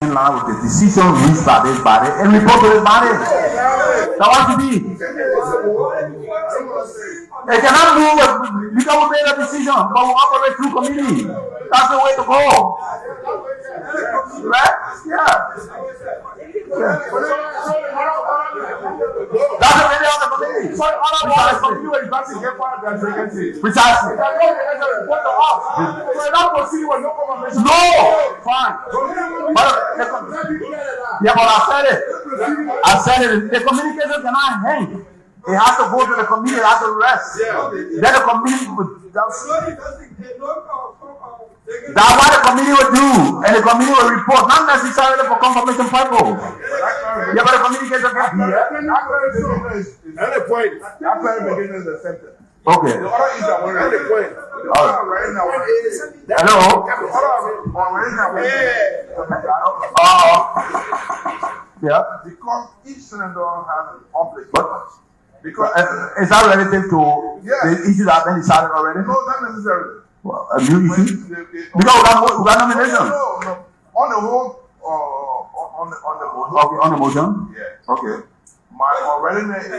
in line with the decision reached by this body and report to this body. That's what it be. They cannot move because we made a decision, but we operate through committee. That's the way to go. Right? Yeah. That's the way they are the committee. So all of us committee were about to get part of that vacancy. Precisely. No. Fine. Yeah, but I said it. The communication cannot hang. It has to go to the committee. It has to rest. Then the committee would. That's what the committee will do, and the committee will report, not necessarily for confirmation purpose. Yeah, but the communication can be here. Any point, that clarification is accepted. Okay. The order is that we're any point. Hello. Yeah. Because each senator has an obligation. But because is that relative to the issue that has been decided already? No, not necessarily. Well, a new issue? Because we got nomination. No. On the whole, on the motion. Okay, on the motion? Yeah. Okay. My original is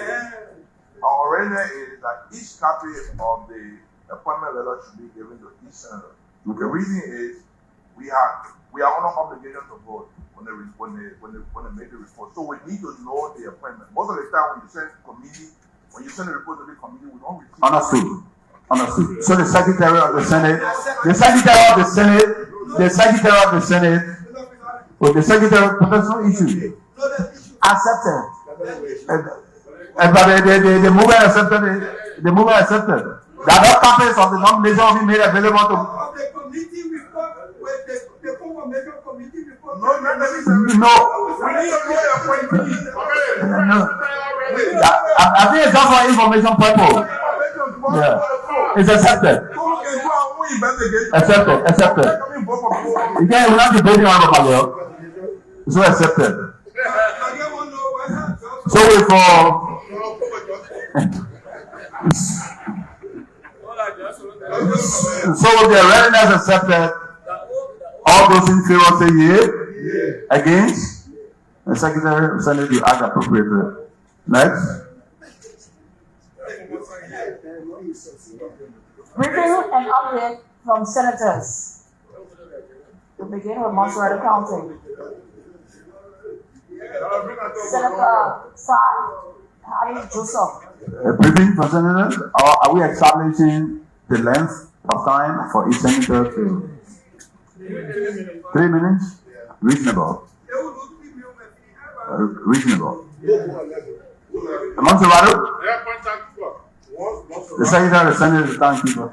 that each copy of the appointment letter should be given to each senator. Okay. The reason is we are under obligation to vote when they make the report. So we need to know the appointment. Most of the time when you send a report to the committee, we don't receive. Understood. So the Secretary of the Senate, with the Secretary of Professional Issues, accepted. But the movement accepted. The movement accepted. The other copies of the nomination will be made available to. The committee report, the confirmation committee report. No, not necessarily. No. We need to know the appointment. No. I think it's just for information purpose. Yeah. It's accepted. Accepted. You can't have to debate on the panel. It's not accepted. So we so with the readiness accepted, all those in favor say yea. Against? The Secretary of Senate will act appropriately. Next. Briefing and update from senators. We begin with Montserrat County. Senator Harry Joseph. A briefing from senators. Are we establishing the length of time for each senator to 3 minutes? Reasonable. Reasonable. Montserrat? The Secretary of the Senate is the timekeeper.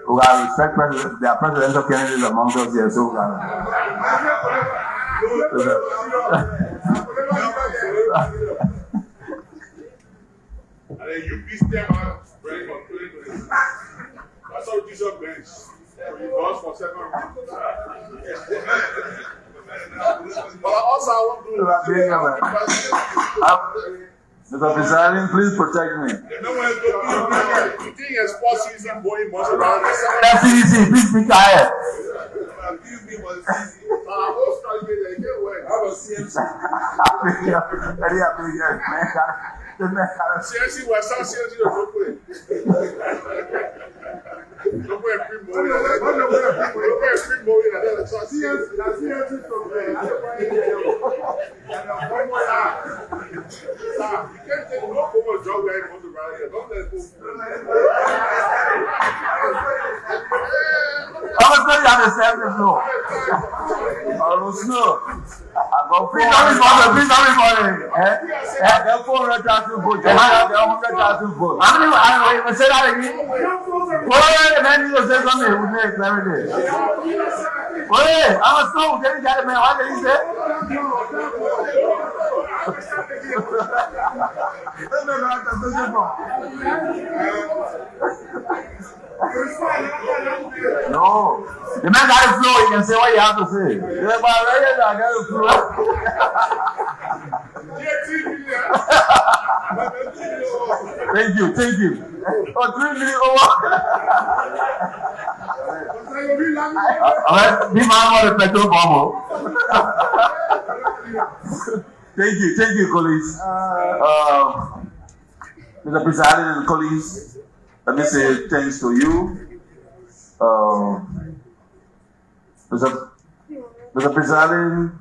We got respect president. There are presidential candidates among us here, so we got. And then you beat them out, bring from play to this. That's how Jesus bench. He goes for second round. But also, I want to Mr. President, please protect me. You think a sports season going much around the second? That's easy. Please be quiet. CNC was not CNC to play. Don't go and print more. Don't go and print more. You can't take no form of job right from the right here. Don't let it go. I was not understand the flow. I was no. I go please don't report it. The 400,000 votes. I have the 100,000 votes. How many? I will say that again. Wait, man, you say something. We make clarity. Wait, I was so getting that man. What did he say? No. The man got the floor, he can say what you have to say. Yeah, but I got the floor. Thank you. Oh, 3 minutes over. Alright, be my the petrol bomb. Thank you, colleagues. Mr. President and colleagues, let me say thanks to you. Mr. President,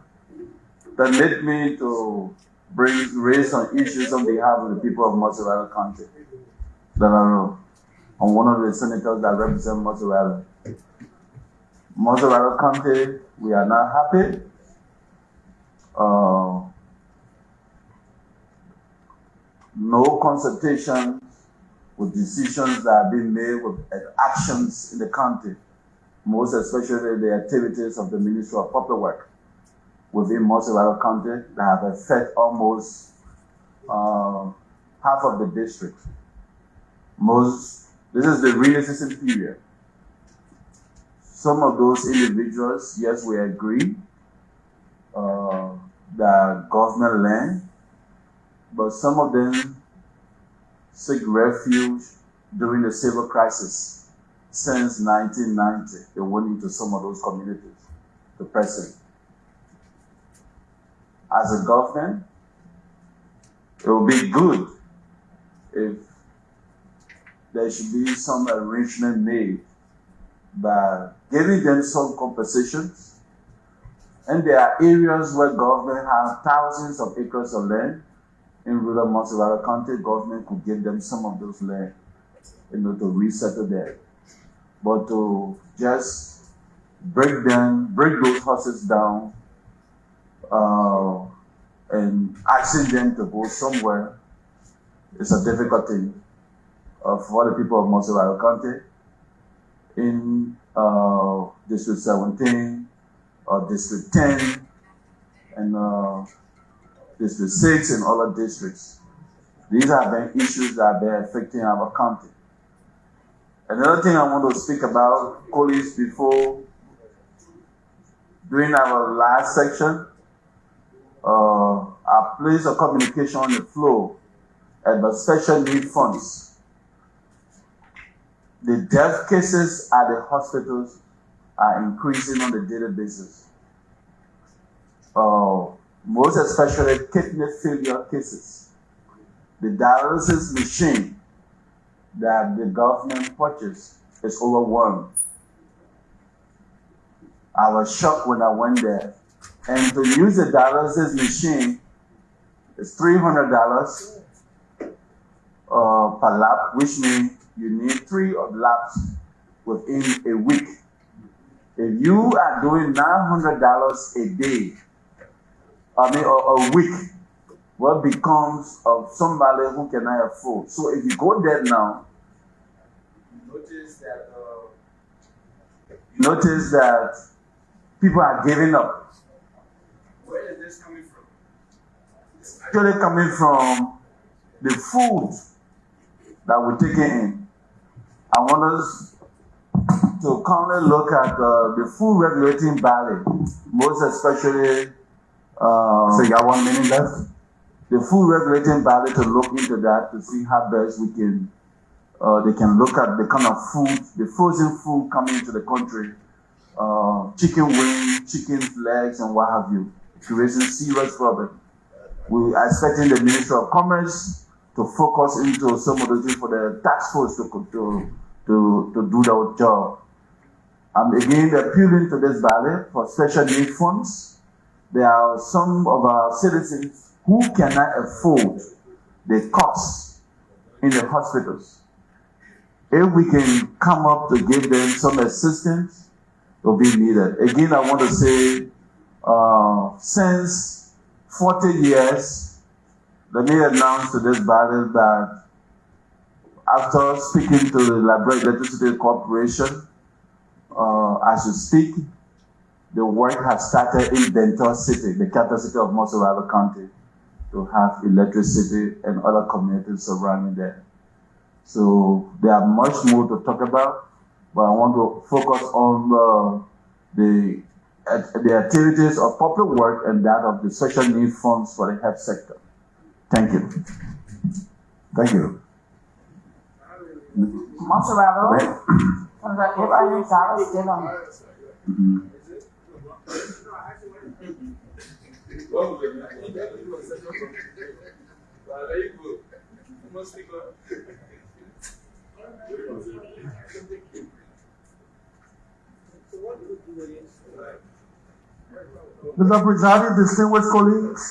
that led me to raise some issues on behalf of the people of Mozzarella County. That I'm one of the senators that represent Mozzarella. Mozzarella County, we are not happy. No consultation with decisions that have been made with actions in the county, most especially the activities of the Ministry of Public Works within Mozzarella County that have affected almost half of the district. This is the rainy season period. Some of those individuals, yes, we agree, that government land, but some of them seek refuge during the civil crisis since 1990. They went into some of those communities, the present. As a government, it would be good if there should be some arrangement made by giving them some compensations. And there are areas where government have thousands of acres of land. In rural Mozzarella County, government could give them some of those land, to resettle there. But to just break those horses down, and asking them to go somewhere is a difficult thing for the people of Mozzarella County. In District 17, or District 10, and District 6, and other districts. These have been issues that have been affecting our county. Another thing I want to speak about, colleagues, before, during our last section, I placed a communication on the floor about special need funds. The death cases at the hospitals are increasing on a daily basis. Most especially kidney failure cases. The dialysis machine that the government purchased is overwhelmed. I was shocked when I went there. And to use the dialysis machine is $300 per lap, which means you need 3 of laps within a week. If you are doing $900 a day, a week, what becomes of somebody who cannot afford? So if you go there now, notice that people are giving up. Where is this coming from? It's actually coming from the food that we're taking in. I want us to kindly look at the food regulating body, most especially. So you got 1 minute left. The food regulating body to look into that to see how best we can. They can look at the kind of food, the frozen food coming into the country, chicken wings, chicken legs, and what have you. It's raising serious problem. We are expecting the Ministry of Commerce to focus into some of the things for the task force to do their job. I'm again appealing to this body for special need funds. There are some of our citizens who cannot afford the costs in the hospitals. If we can come up to give them some assistance, it will be needed. Again, I want to say, since 40 years, let me announce to this body that after speaking to the Liberian Electricity Corporation, as we speak, the work has started in Denton City, the capital city of Mozzarella County, to have electricity and other communities surrounding there. So there are much more to talk about, but I want to focus on the activities of public work and that of the social need funds for the health sector. Thank you. Thank you. Monserrato, Abraham Zara still on. Mr. Presiding, distinguished colleagues,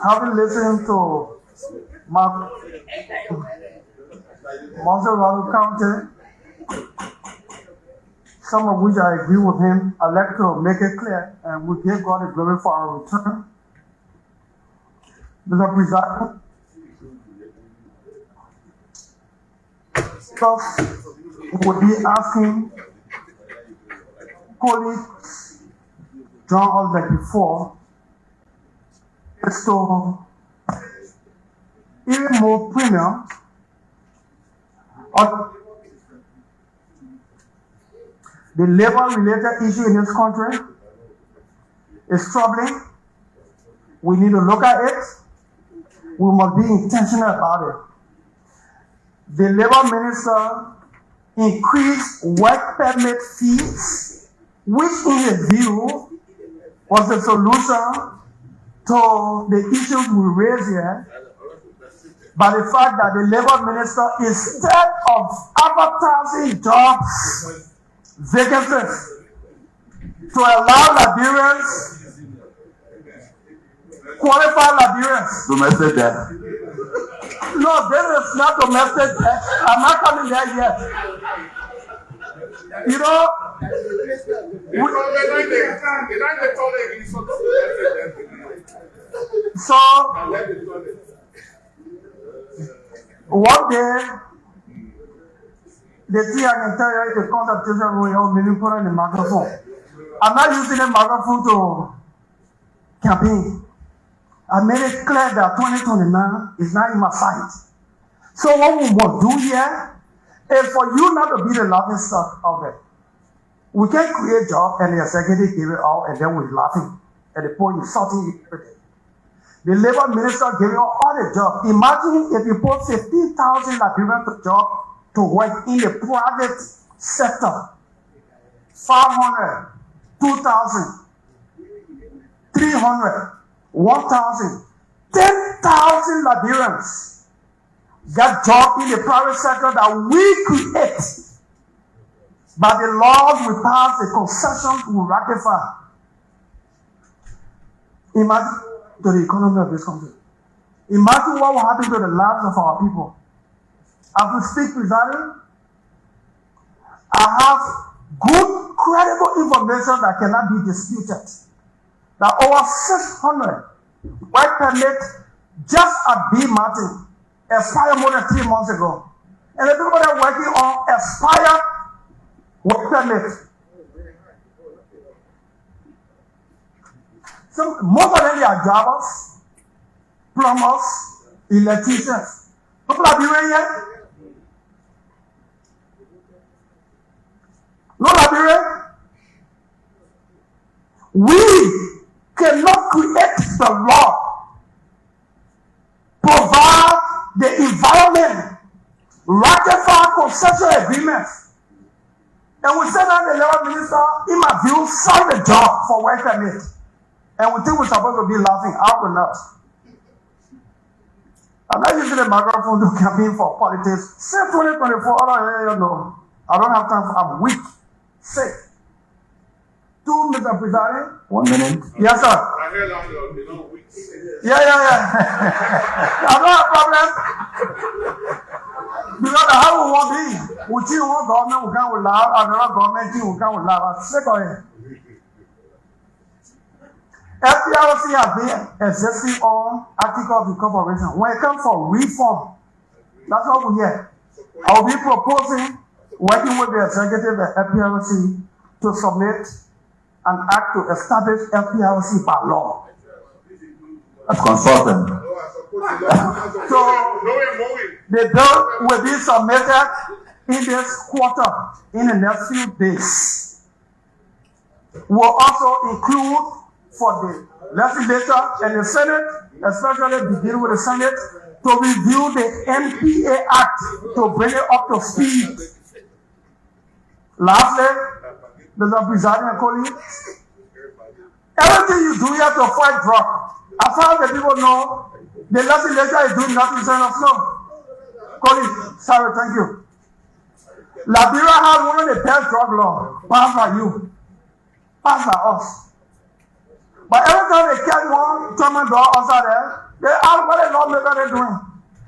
having listened to Mark Monserrato County, some of which I agree with him, I'd like to make it clear, and we give God the glory for our return. Mr. Presiding, we will be asking colleagues, John Osbeck before, is to even more premium on the labor-related issue in this country is troubling. We need to look at it. We must be intentional about it. The labor minister increased work permit fees, which in his view was the solution to the issues we raise here, by the fact that the labor minister, instead of advertising jobs, vacancies, to allow Liberians, qualified Liberians. Domestic debt. No, this is not domestic debt. I'm not coming there yet. You know, so one day, they see I can tell you the consultation will help me put on the microphone. I'm not using the microphone to campaign. I made it clear that 2029 is not in my sight. So what we must do here is for you not to be the laughing stock of it. We can create jobs and the executive give it all and then we're laughing at the point insulting you every day. The labor minister gave you all the jobs. Imagine if you put 15,000 Liberians to job to work in the private sector. 500, 2,000, 300, 1,000, 10,000 Liberians got jobs in the private sector that we create. By the laws we pass, the concessions we ratify. Imagine to the economy of this country. Imagine what will happen to the lives of our people. As we speak, presiding, I have good, credible information that cannot be disputed. That over 600 work permits just at B. Martin expired more than 3 months ago. And the people that are working on expired work permits. So most of them they are drivers, plumbers, electricians. People are doing here. No Liberian. We cannot create the law, provide the environment, ratify concession agreements, and we send out the labor minister, in my view, sign the job for work permit. And we think we're supposed to be laughing. I will not. I'm not using the microphone to campaign for politics. Say 2024, I don't have time for, I'm weak, sick. 2, Mr. Presiding. 1 minute. Yes, sir. I heard that you know weeks. Yeah. I don't have problem. Because how we want to be. We see one government will come with love, another government will come with love. I'm sick of it. FPRC has been existing on Article of Incorporation. When it comes for reform, that's what we hear. I will be proposing, working with the executive at FPRC, to submit an act to establish FPRC by law. As consultant. So the bill will be submitted in this quarter in the next few days. We'll also include for the legislature and the Senate, especially begin with the Senate, to review the NPA Act to bring it up to speed. Lastly, Mr. Presiding and colleagues, everything you do here to fight drug, as far as the people know, the legislature is doing nothing to us. No. Colleagues, sorry, thank you. Liberia has one of the best drug laws passed by you, passed by us. But every time they catch one German dog outside there, they ask what the lawmakers are doing.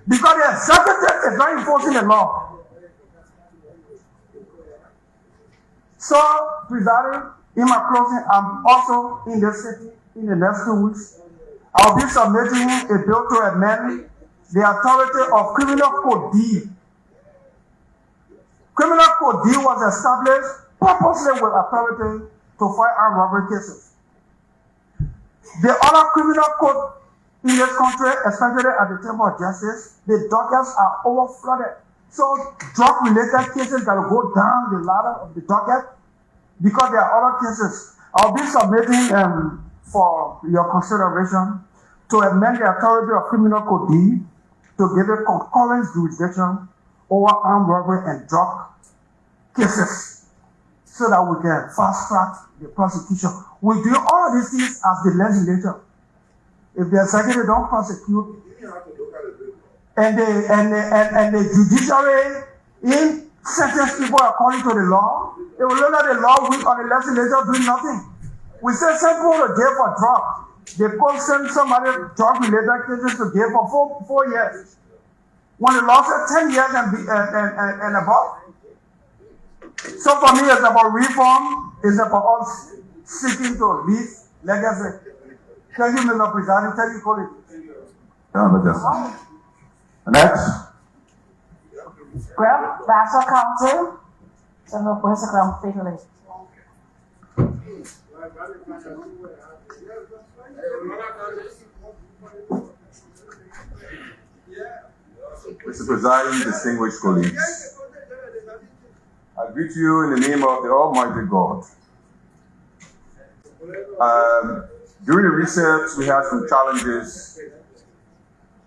Because the executive is not enforcing the law. So, presiding, in my closing, I'm also in the city in the next 2 weeks. I'll be submitting a bill to amend the authority of Criminal Code D. Criminal Code D was established purposely with authority to fight armed robbery cases. The other criminal code in this country, especially at the Chamber of Justice, the dockets are overflooded. So drug-related cases got to go down the ladder of the docket because there are other cases. I'll be submitting for your consideration to amend the authority of Criminal Code D to give it concurrent jurisdiction over armed robbery and drug cases so that we can fast-track the prosecution. We do all of these things as the legislature. If the executive don't prosecute, and the judiciary in sentence people according to the law, they will look at the law weak on the legislature doing nothing. We say send people to jail for drugs. They could send somebody drug-related cases to jail for 4 years. When the law says 10 years and above. So for me, it's about reform. It's about us seeking to leave legacy. Thank you, Mr. President. Thank you, colleagues. Next. Grand Bassa County. Senator President Figley. Mr. President, distinguished colleagues, I greet you in the name of the Almighty God. During the research, we had some challenges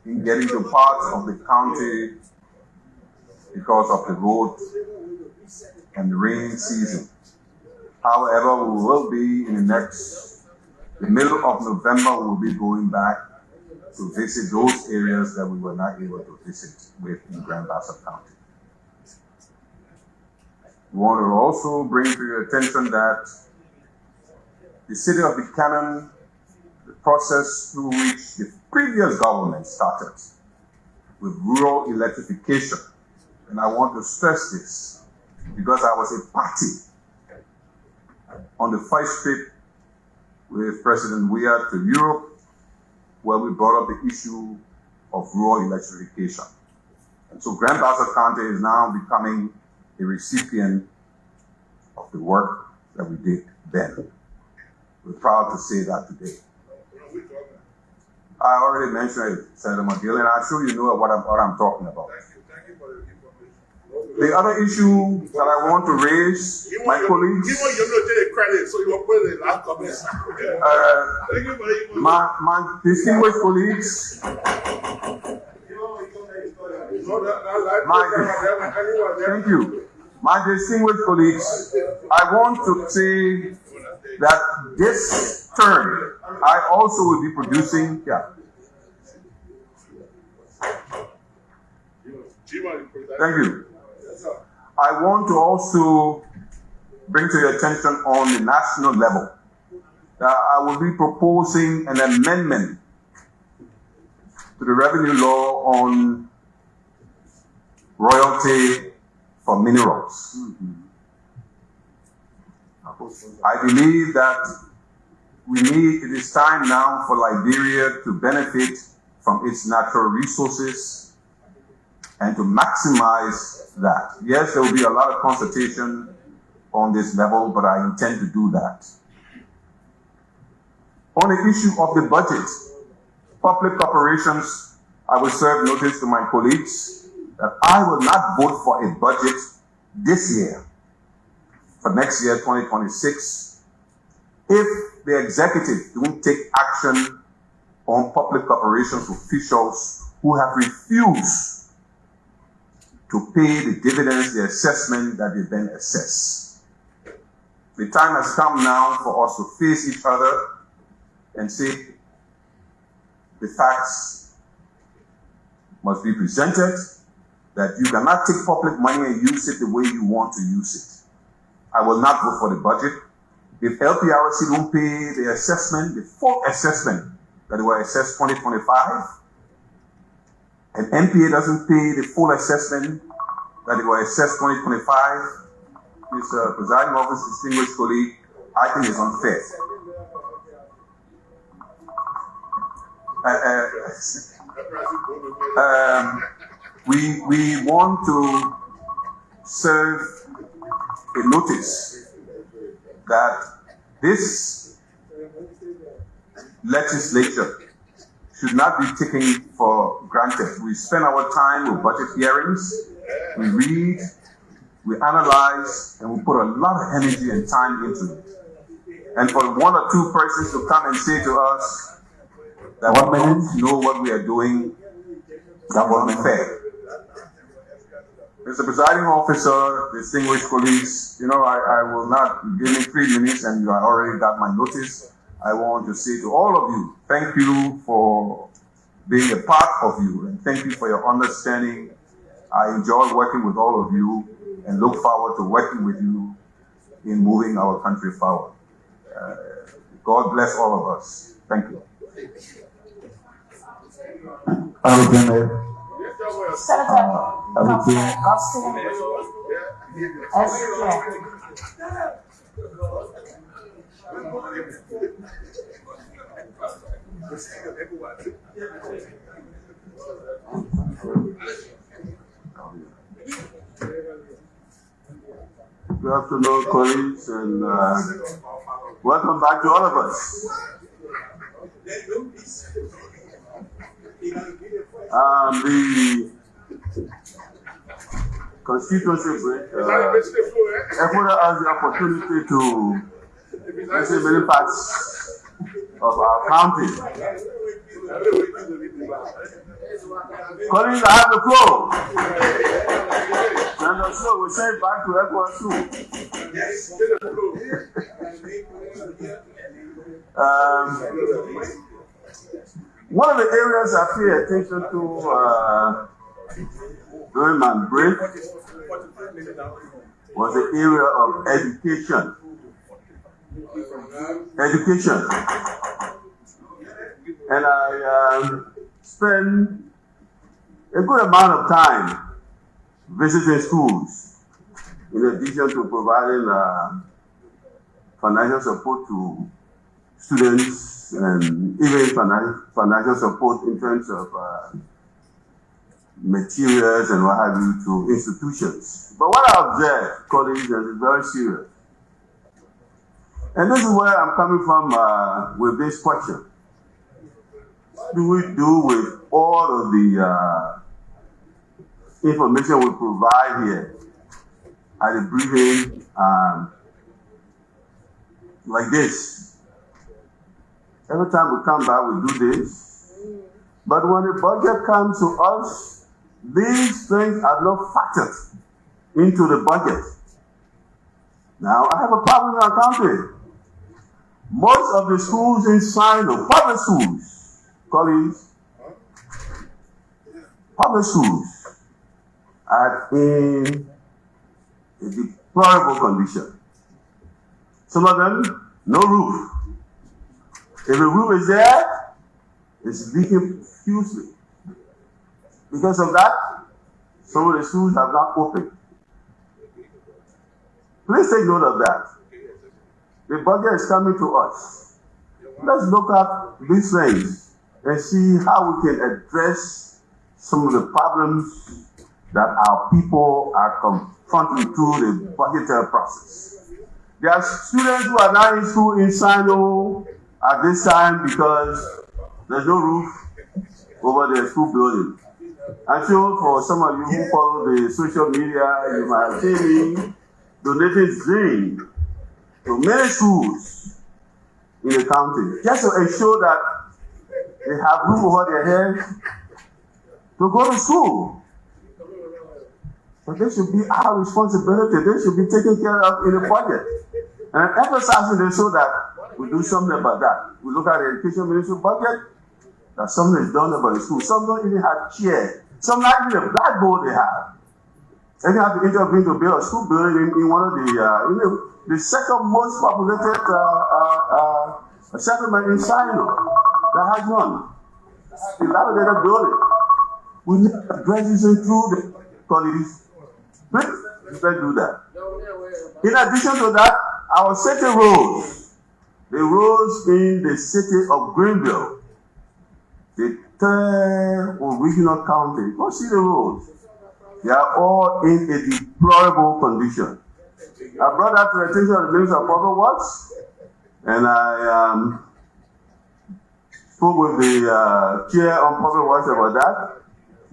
in getting to parts of the county because of the road and the rainy season. However, we will be in the middle of November, we will be going back to visit those areas that we were not able to visit with in Grand Bassa County. We want to also bring to your attention that the city of Buchanan, the process through which the previous government started with rural electrification, and I want to stress this because I was a party on the first trip with President Weah to Europe, where we brought up the issue of rural electrification. And so Grand Bassa County is now becoming a recipient of the work that we did then. We're proud to say that today. I already mentioned it, Senator McGill, and I'm sure you know what I'm talking about. Thank you for the information. The other issue that I want to raise, my colleagues, my distinguished colleagues, thank you. My distinguished colleagues, I want to say that this term, I also will be producing, Thank you. I want to also bring to your attention on the national level that I will be proposing an amendment to the revenue law on royalty for minerals. I believe that it is time now for Liberia to benefit from its natural resources and to maximize that. Yes, there will be a lot of consultation on this level, but I intend to do that. On the issue of the budget, public corporations I will serve notice to my colleagues that I will not vote for a budget this year, for next year, 2026, if the executive don't take action on public corporations officials who have refused to pay the dividends, the assessment that they've been assessed. The time has come now for us to face each other and say the facts must be presented, that you cannot take public money and use it the way you want to use it. I will not vote for the budget. If LPRC don't pay the assessment, the full assessment that they were assessed 2025, and NPA doesn't pay the full assessment that they were assessed 2025, Mr. Presiding Officer, distinguished colleague, I think it's unfair. We want to serve a notice that this legislature should not be taken for granted. We spend our time with budget hearings, we read, we analyze, and we put a lot of energy and time into it. And for one or two persons to come and say to us that we don't know what we are doing, that wasn't fair. Mr. Presiding Officer, distinguished colleagues, I will not give me 3 minutes and you have already got my notice. I want to say to all of you, thank you for being a part of you, and thank you for your understanding. I enjoy working with all of you and look forward to working with you in moving our country forward. God bless all of us. Thank you. Senator Austin as chair. Good afternoon, colleagues, and welcome back to all of us. The constituency break, Ecuador has the opportunity to visit many parts of our county. Colleagues, I have the floor. And also, we send back to Ecuador soon. One of the areas I pay attention to during my break was the area of education. And I spend a good amount of time visiting schools, in addition to providing financial support to students and even financial support in terms of materials and what have you to institutions. But what I observed, colleagues, is very serious. And this is where I'm coming from with this question. What do we do with all of the information we provide here at the briefing like this? Every time we come back, we do this. But when the budget comes to us, these things are not factored into the budget. Now, I have a problem in our country. Most of the schools in Sino, public schools, colleagues, public schools are in a deplorable condition. Some of them, no roof. If the roof is there, it's leaking profusely. Because of that, some of the schools have not opened. Please take note of that. The budget is coming to us. Let's look at these things and see how we can address some of the problems that our people are confronting through the budgetary process. There are students who are not in school in Sino at this time because there's no roof. over the school building. I'm sure for some of you who follow the social media, you might have seen me donating zinc to many schools in the county, just to ensure that they have roof over their heads to go to school. But this should be our responsibility. They should be taken care of in the budget. And emphasizing this so that we do something about that. We look at the education ministry budget, that something is done about the school. Some don't even have chairs. Some not even a blackboard they have. And you have to intervene to build a school building in one of the second most populated settlement in China that has none. Dilapidated building. We need to address this through the qualities. Let's do that. In addition to that, our city roads, the roads in the city of Greenville, the third regional county, go see the roads. They are all in a deplorable condition. I brought that to the attention of the Minister of Public Works, and I spoke with the chair on Public Works about that.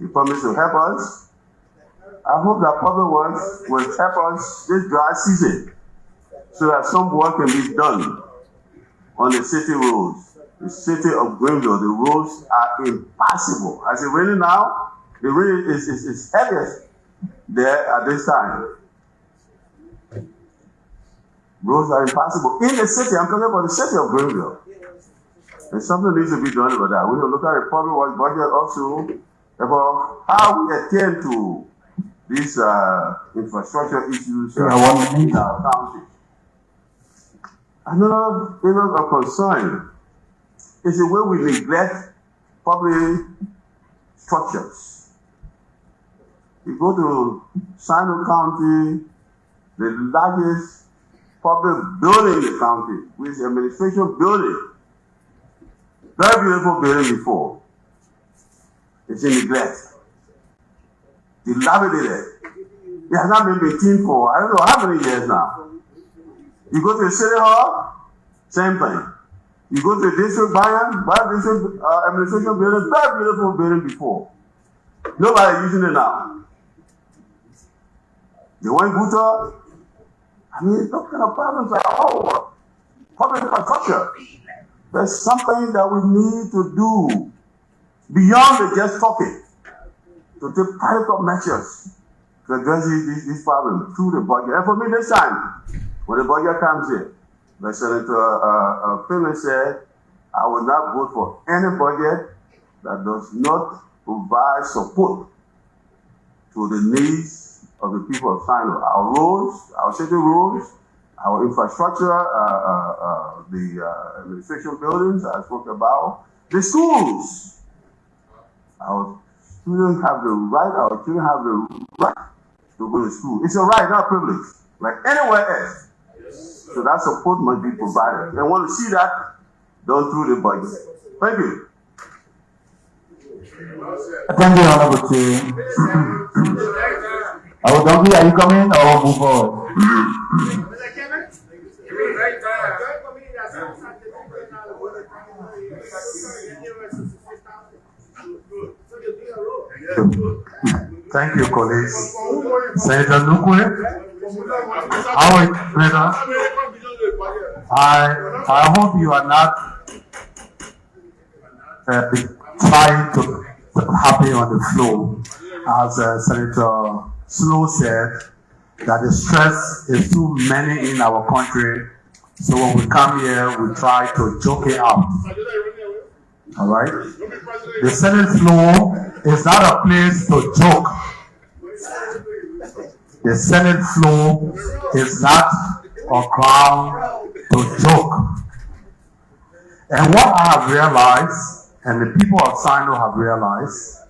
He promised to help us. I hope that Public Works will help us this dry season so that some work can be done on the city roads. The city of Greenville, the roads are impassable. As it raining now, the rain is heaviest there at this time. Roads are impassable. In the city, I'm talking about the city of Greenville. And something needs to be done about that. We need to look at the Public Works budget also about how we attend to these infrastructure issues in our county. Another area of concern is the way we neglect public structures. You go to Sino County, the largest public building in the county, which is the administration building. Very beautiful building before. It's in neglect. Dilapidated. It has not been maintained for I don't know how many years now. You go to the city hall, same thing. You go to the district district administration building, very beautiful building before. Nobody using it now. You want Guta? I mean, those kind of problems are all over. Public infrastructure. There's something that we need to do beyond the just talking, to take practical measures to address this problem through the budget. And for me, this time, when the budget comes in, like Senator Finley said, I will not vote for any budget that does not provide support to the needs of the people of Sino. Our roads, our city roads, our infrastructure, the administration buildings I spoke about, the schools. Our children have the right to go to school. It's a right, not a privilege, like anywhere else. So that support must be provided. And want to see that done through the budget. Thank you. Thank you, Honorable Chair. Donkey, are you coming or move forward? Thank you, colleagues. Senator Lukwe, I hope you are not trying to happy on the floor, as Senator Snow said, that the stress is too many in our country. So when we come here, we try to joke it out. All right? The Senate floor is not a place to joke. The Senate floor is not a ground to joke. And what I have realized, and the people of Sino have realized,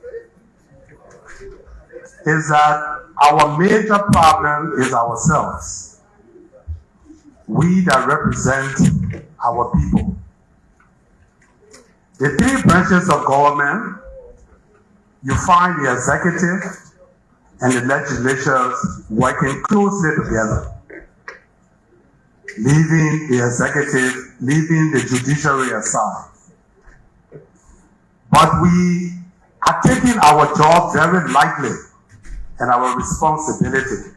is that our major problem is ourselves. We that represent our people. The three branches of government, you find the executive and the legislatures working closely together, leaving the executive, leaving the judiciary aside. But we are taking our job very lightly and our responsibility.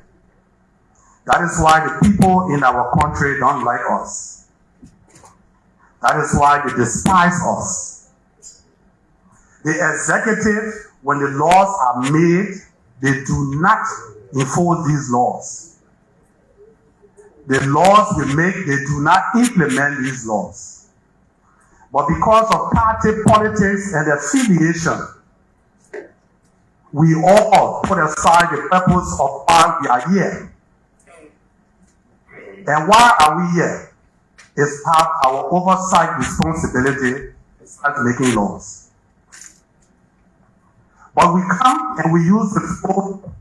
That is why the people in our country don't like us. That is why they despise us. The executive, when the laws are made, they do not enforce these laws. The laws we make, they do not implement these laws. But because of party politics and affiliation, we all put aside the purpose of why we are here. And why are we here? It's part of our oversight responsibility to start making laws. But we come and we use the floor,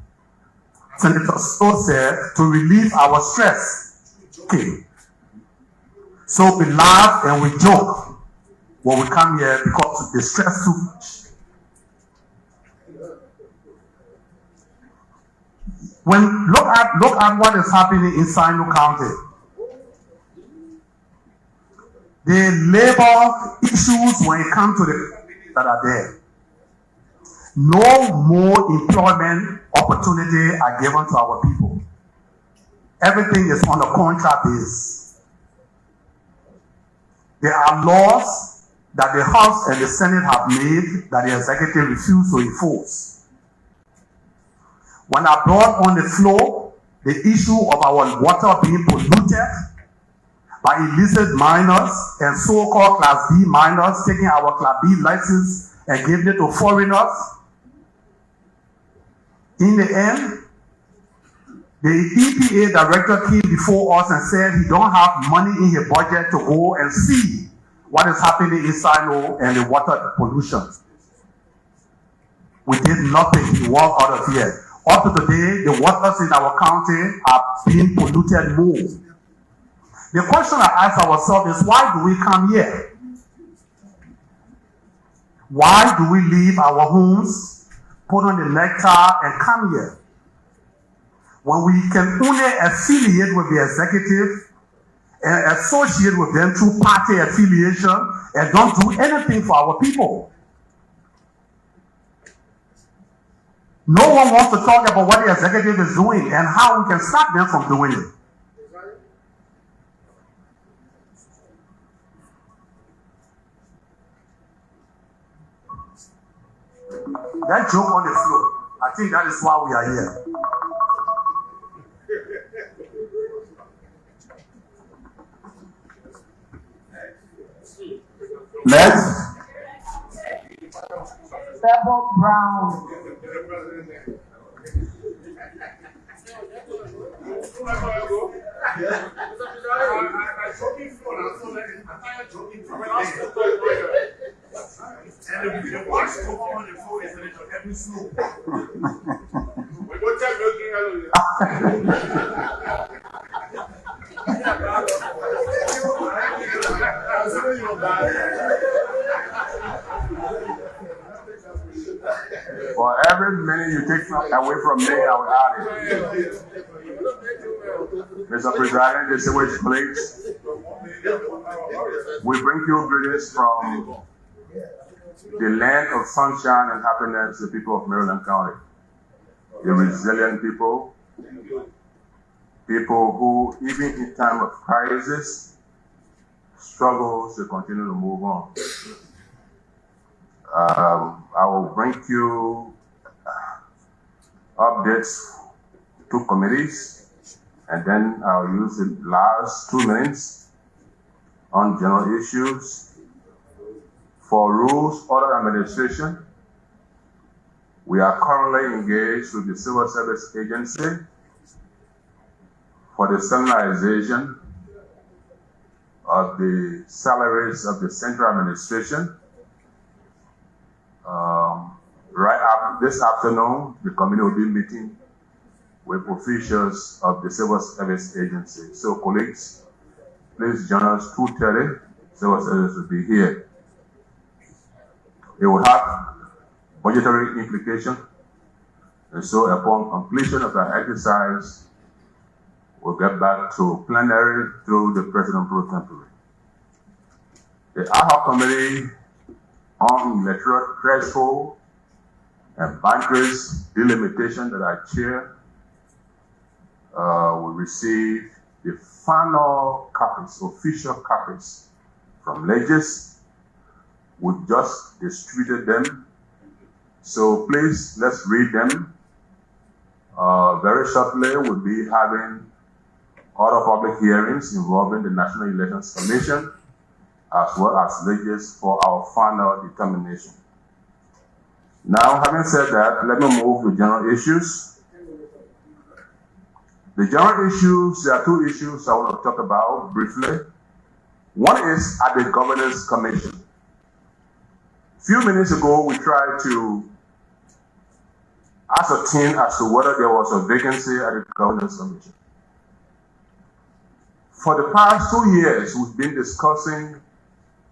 Senator Stowe said, to relieve our stress. Okay. So we laugh and we joke when we come here because the stress too much. When look at what is happening in Sino County. The labor issues when it comes to the companies that are there. No more employment opportunity are given to our people. Everything is on a contract base. There are laws that the House and the Senate have made that the executive refused to enforce. When I brought on the floor the issue of our water being polluted by illicit miners and so-called Class B miners taking our Class B license and giving it to foreigners, in the end, the EPA director came before us and said he don't have money in his budget to go and see what is happening in Sino and the water pollution. We did nothing. He walked out of here. Up to today, the waters in our county are being polluted more. The question I ask ourselves is, why do we come here? Why do we leave our homes, put on the nectar, and come here? When we can only affiliate with the executive and associate with them through party affiliation and don't do anything for our people. No one wants to talk about what the executive is doing and how we can stop them from doing it. That joke on the floor, I think that is why we are here. Next. Purple Brown. For every minute you take away from me, I will add it. Mr. President, distinguished colleagues, we bring you greetings from the land of sunshine and happiness, the people of Maryland County. The resilient people, people who, even in time of crisis, struggle to continue to move on. I will bring you updates to committees, and then I'll use the last 2 minutes on general issues. For rules, order administration, we are currently engaged with the Civil Service Agency for the standardization of the salaries of the central administration. Right after this afternoon, the committee will be meeting with officials of the Civil Service Agency. So, colleagues, please join us 2:30. Civil Service will be here. It will have budgetary implications, and so upon completion of the exercise, we'll get back to plenary through the President Pro Tempore. The ad hoc committee on electoral threshold and boundaries delimitation that I chair, we received the final copies, official copies from Legis. We just distributed them. So please, let's read them. Very shortly, we'll be having other public hearings involving the National Elections Commission, as well as Legis for our final determination. Now, having said that, let me move to general issues. The general issues, there are two issues I want to talk about briefly. One is at the Governance Commission. A few minutes ago, we tried to ascertain as to whether there was a vacancy at the Governance Commission. For the past 2 years, we've been discussing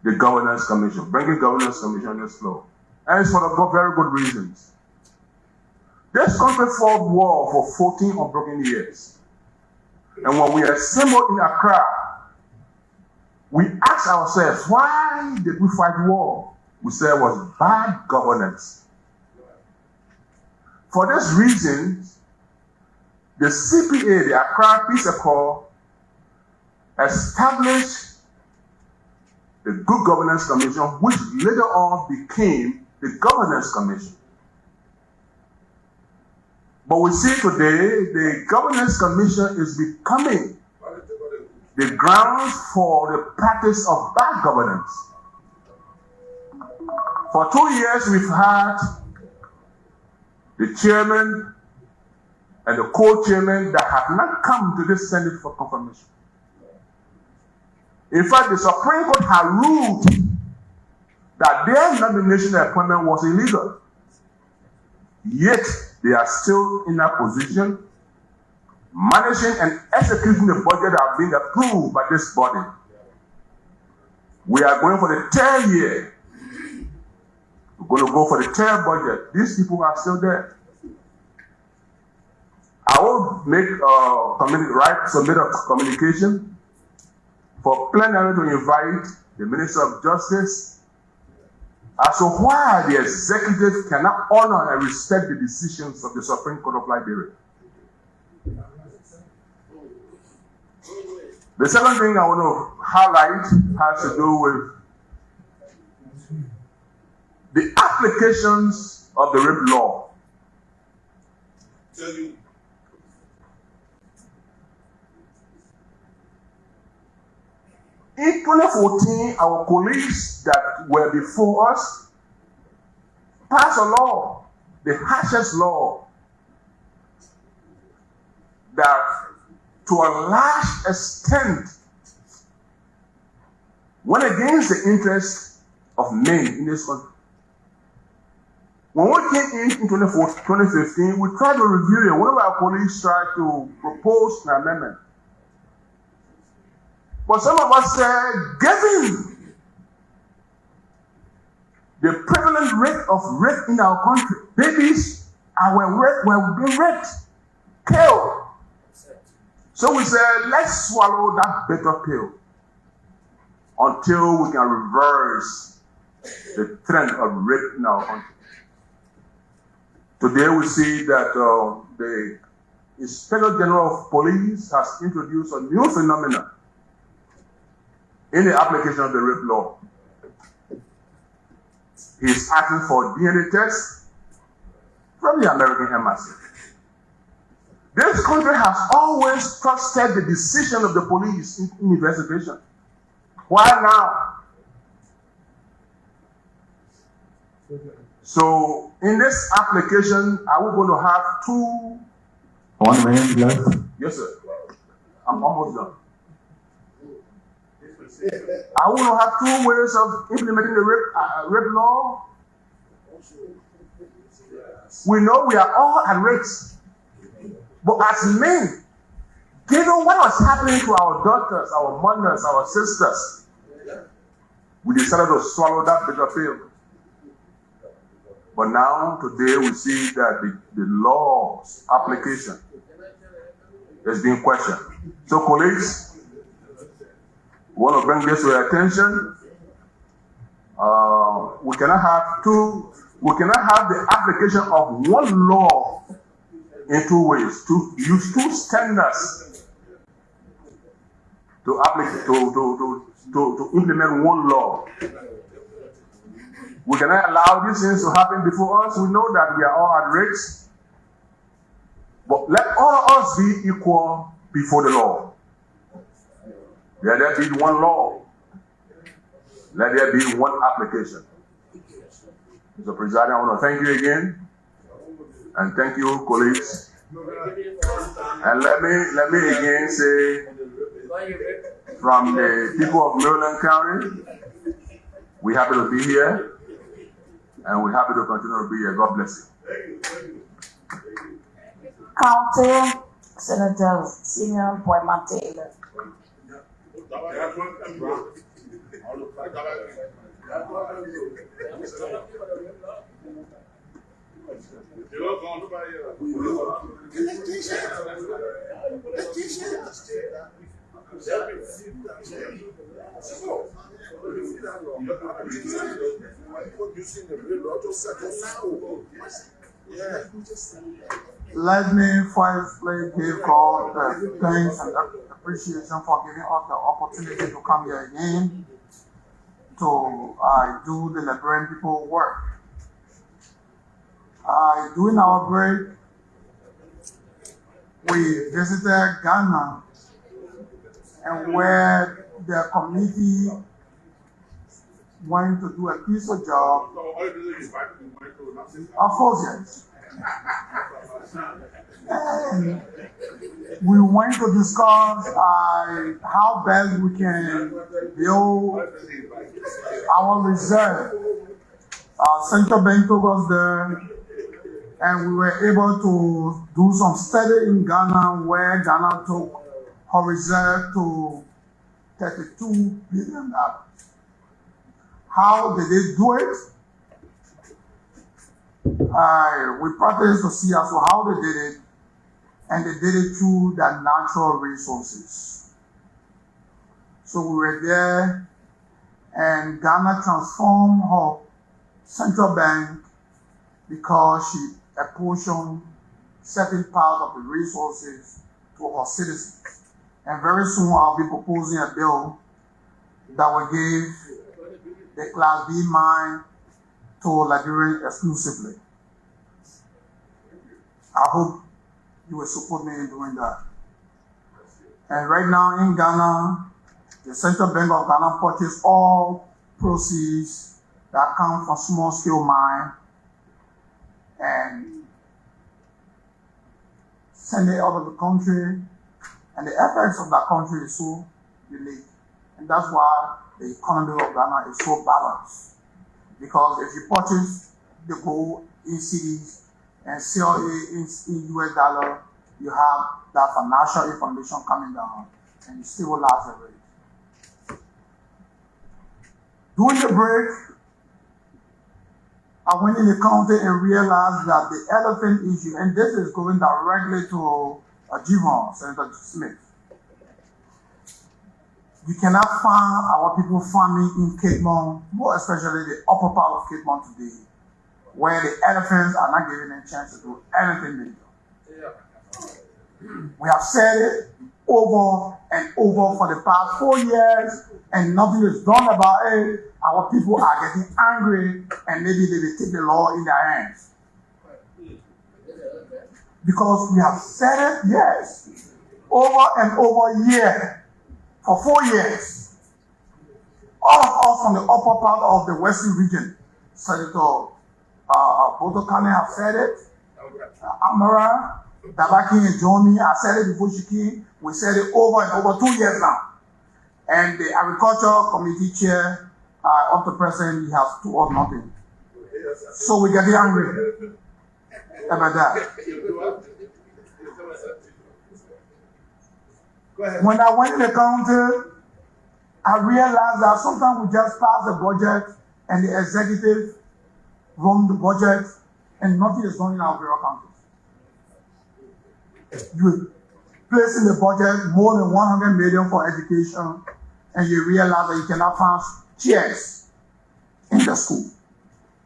the Governance Commission, bringing Governance Commission on this floor. And it's for very good reasons. This country fought war for 14 unbroken years. And when we assembled in Accra, we asked ourselves, why did we fight war? We said it was bad governance. For this reason, the CPA, the Accra Peace Accord, established the Good Governance Commission, which later on became the Governance Commission. But we see today the Governance Commission is becoming the grounds for the practice of bad governance. For 2 years, we've had the chairman and the co-chairman that have not come to this Senate for confirmation. In fact, the Supreme Court had ruled that their nomination and appointment was illegal. Yet, they are still in that position, managing and executing the budget that have been approved by this body. We are going for the third year. We're going to go for the third budget. These people are still there. I will make submit a communication for plenary to invite the Minister of Justice as to why the executive cannot honor and respect the decisions of the Supreme Court of Liberia. The second thing I want to highlight has to do with the applications of the rape law. In 2014, our colleagues that were before us passed a law, the harshest law, that to a large extent went against the interests of men in this country. When we came in 2015, we tried to review it. One of our colleagues tried to propose an amendment. But some of us said, given the prevalent rate of rape in our country, babies were being raped, killed. So we said, let's swallow that bitter pill until we can reverse the trend of rape in our country. Today we see that the Inspector General of Police has introduced a new phenomenon in the application of the rape law. He is asking for DNA tests from the American Embassy. This country has always trusted the decision of the police in investigation. Why now? So, in this application, are we going to have 2? 1 minute left. Yes, sir. I'm almost done. Are we going to have 2 ways of implementing the rape law? We know we are all at risk. But as men, given what was happening to our daughters, our mothers, our sisters, we decided to swallow that bitter pill. But now, today, we see that the law's application is being questioned. So, colleagues, we want to bring this to your attention. We cannot have 2 We cannot have the application of one law in two ways, to use two standards to implement one law. We cannot allow these things to happen before us. We know that we are all at risk. But let all of us be equal before the law. Let there be one law. Let there be one application. Mr. President, I want to thank you again. And thank you, colleagues. And let me again say, from the people of Maryland County, we're happy to be here. And we're happy to continue to be here. God bless you. County Senator Senior Boyman Taylor. Let me firstly give God thanks and appreciation for giving us the opportunity to come here again to do the Liberian people work. During our break, we visited Ghana, and where the community went to do a peaceful job. Of course, yes. And we went to discuss how best we can build our reserve. Our central bank took us there, and we were able to do some study in Ghana, where Ghana took her reserve to $32 billion. How did they do it? We practiced to see as to how they did it, and they did it through their natural resources. So we were there, and Ghana transformed her central bank because she apportioned certain part of the resources to her citizens. And very soon I'll be proposing a bill that will give the Class B mine to Liberians exclusively. I hope you will support me in doing that. And right now in Ghana, the Central Bank of Ghana purchases all proceeds that come from small-scale mine and send it out of the country. And the effects of that country is so unique. And that's why the economy of Ghana is so balanced. Because if you purchase the gold in cedis and sell it in US dollar, you have that financial information coming down and you stabilize the rate. During the break, I went in the county and realized that the elephant issue, and this is going directly to Jivon, Senator Smith. You cannot find our people farming in Cape Mount, more especially the upper part of Cape Mount today, where the elephants are not given a chance to do anything major. We have said it over and over for the past 4 years, and nothing is done about it. Our people are getting angry, and maybe they will take the law in their hands. Because we have said it, yes, over and over year, for 4 years. All of us from the upper part of the Western region, Senator Boto Kane have said it, Amara, Dabaki and Johnny, I said it before she came. We said it over and over 2 years now. And the Agriculture Committee Chair, up to present, he has told us nothing. So we get angry about that. When I went to the county, I realized that sometimes we just pass the budget and the executive run the budget and nothing is done in our various counties. You place in the budget more than 100 million for education and you realize that you cannot find chairs in the school.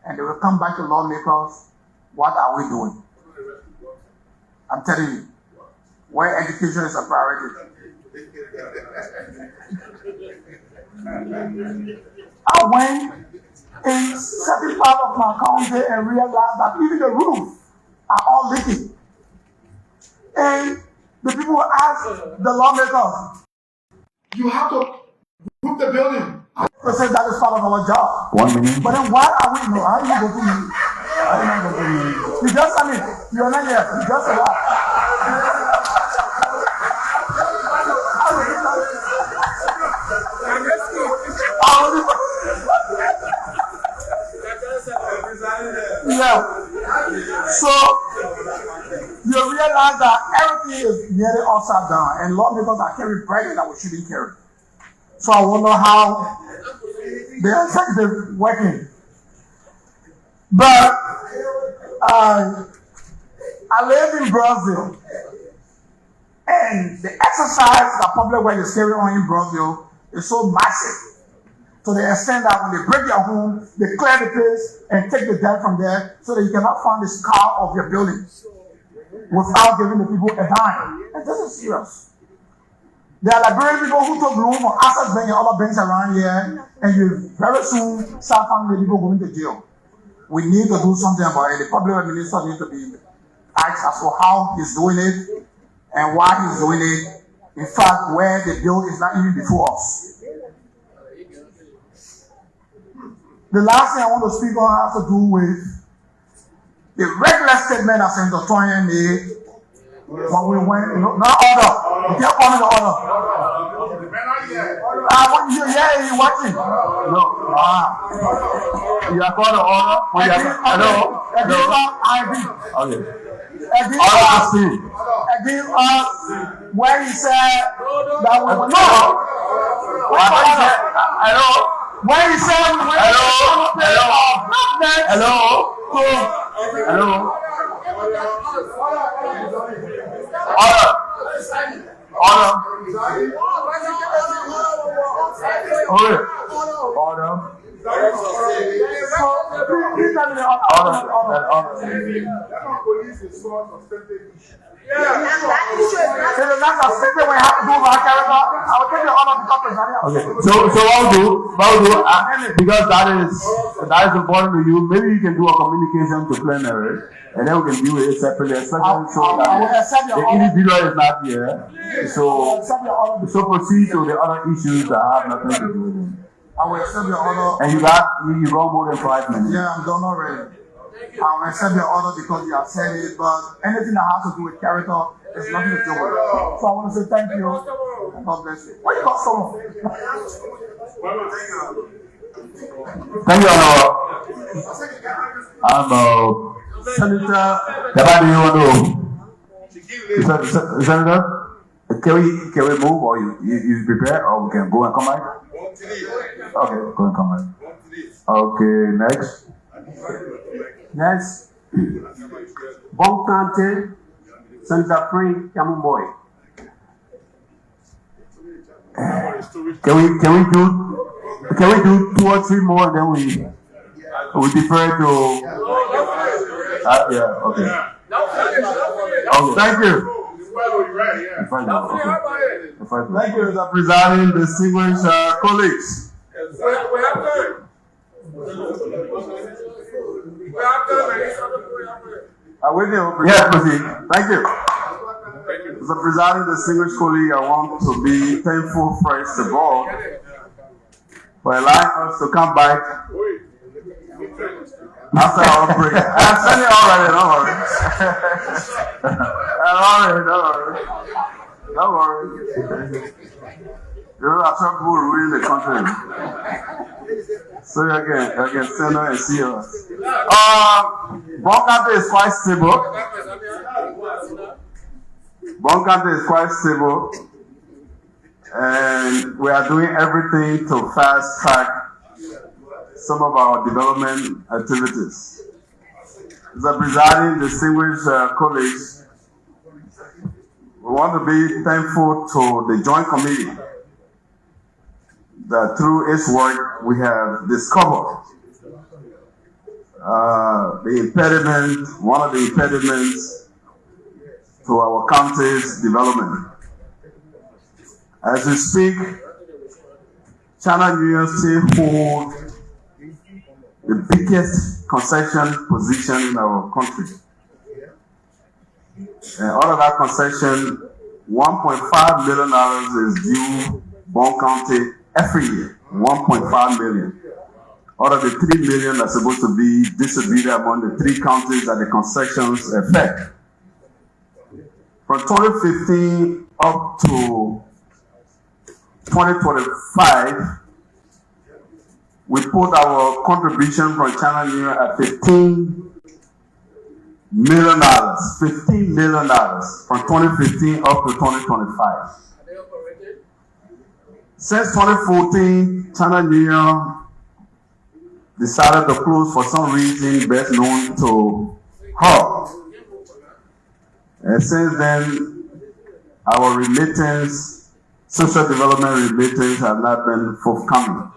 and they will come back to lawmakers. What are we doing? I'm telling you, where education is a priority. I went in certain part of my county and realized that even the roofs are all leaking. And the people will ask the lawmakers, you have to roof the building. They say that is part of our job. 1 minute. But then why are we, no, how are you going to me? How are you not going to me? You just, I mean, you're not here. You just arrived. Yeah. So you realize that everything is nearly upside down, and lawmakers are carrying burden that we shouldn't carry. So I wonder how the executive is working. But I live in Brazil, and the exercise that public work is carrying on in Brazil is so massive. To the extent that when they break your home, they clear the place and take the dirt from there so that you cannot find the scar of your building without giving the people a dime. And this is serious. There are Liberian people who took loan from Access Bank and other banks around here, and you very soon start finding the people going to jail. We need to do something about it. The public minister needs to be asked as to how he's doing it and why he's doing it. In fact, where the bill is not even before us. The last thing I want to speak on has to do with the regular statement that Senator Toyin made when we went, not order. You can't call me the order. You watching? No. You are called the order? Hello? Okay. Again, where he said that we were hello? When he said we went hello. Order. Please tell me the police is source of sensitive issue. It is not a secret we have to do with our character. I will take the order of the conference. Okay, so what we'll do, because that is important to you, maybe you can do a communication to plenary, and then we can deal with it separately, especially so that the individual is not here. So proceed to the other issues that have nothing to do with it. I will accept your order. And you got more than 5 minutes. Yeah, I'm done already. I will accept your order because you have said it, but anything that has to do with character has nothing to do with it. So I want to say thank you and God bless you. Where you got someone? Thank you, Senator. Senator, can we move, or you prepare, or we can go and come back? Okay, go and come back. Okay, next. Bon Kante, Senator Frank Kamumboy. Can we do 2 or 3 more, and then we defer to yeah, okay. Oh, thank you. Thank you, Mr. Presiding, distinguished colleagues. Yes, proceed. Thank you. Mr. Presiding, distinguished colleague, I want to be thankful first of all for allowing us to come back after our break. I'm saying it already, don't worry. You know that some people ruin the country. So you can stand there and see us. Bon Kante is quite stable. Bon Kante is quite stable. And we are doing everything to fast track some of our development activities. Mr. Presiding, distinguished colleagues, we want to be thankful to the Joint Committee that through its work we have discovered one of the impediments to our country's development. As we speak, China Union still hold the biggest concession position in our country. And out of that concession, $1.5 million is due Bond County every year. 1.5 million. Out of the 3 million that's supposed to be distributed among the 3 counties that the concessions affect. From 2015 up to 2025, we put our contribution from China Union at $15 million. $15 million from 2015 up to 2025. Since 2014, China Union decided to close for some reason best known to her. And since then, our remittance, social development remittance, have not been forthcoming.